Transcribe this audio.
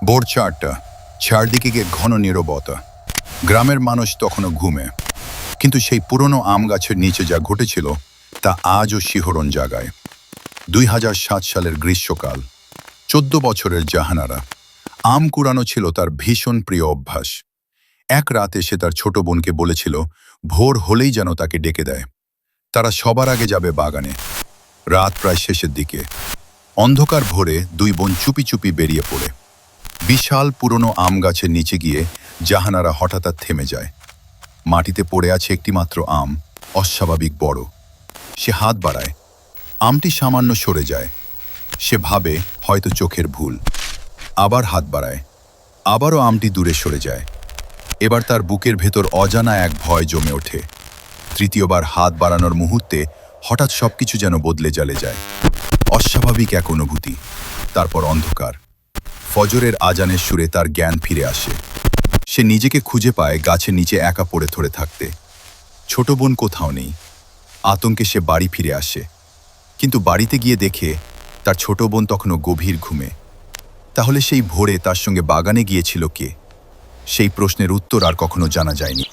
ভোর 4টা, চারদিকে গিয়ে ঘন নীরবতা। গ্রামের মানুষ তখনও ঘুমে, কিন্তু সেই পুরনো আম গাছের নিচে যা ঘটেছিল তা আজও শিহরণ জাগায়। 2007 সালের গ্রীষ্মকাল। 14 বছরের জাহানারা। আম কুড়ানো ছিল তার ভীষণ প্রিয় অভ্যাস। এক রাতে সে তার ছোট বোনকে বলেছিল ভোর হলেই যেন তাকে ডেকে দেয়। তারা সবার আগে যাবে বাগানে। রাত প্রায় শেষের দিকে। অন্ধকার ভোরে দুই বোন চুপি চুপি বেরিয়ে পড়ে। বিশাল পুরনো আম গাছের নিচে গিয়ে জাহানারা হঠাৎ আর থেমে যায়। মাটিতে পড়ে আছে একটিমাত্র আম, অস্বাভাবিক বড়। সে হাত বাড়ায়, আমটি সামান্য সরে যায়। সে ভাবে হয়তো চোখের ভুল। আবার হাত বাড়ায়, আবারও আমটি দূরে সরে যায়। এবার তার বুকের ভেতর অজানা এক ভয় জমে ওঠে। তৃতীয়বার হাত বাড়ানোর মুহূর্তে হঠাৎ সবকিছু যেন বদলে জ্বলে যায়। অস্বাভাবিক এক অনুভূতি। তারপর অন্ধকার। ফজরের আজানের সুরে তার জ্ঞান ফিরে আসে। সে নিজেকে খুঁজে পায় গাছের নিচে একা পড়ে ধরে থাকতে। ছোট বোন কোথাও নেই। আতঙ্কে সে বাড়ি ফিরে আসে, কিন্তু বাড়িতে গিয়ে দেখে তার ছোট বোন তখনও গভীর ঘুমে। তাহলে সেই ভোরে তার সঙ্গে বাগানে গিয়েছিল কে? সেই প্রশ্নের উত্তর আর কখনো জানা যায়নি।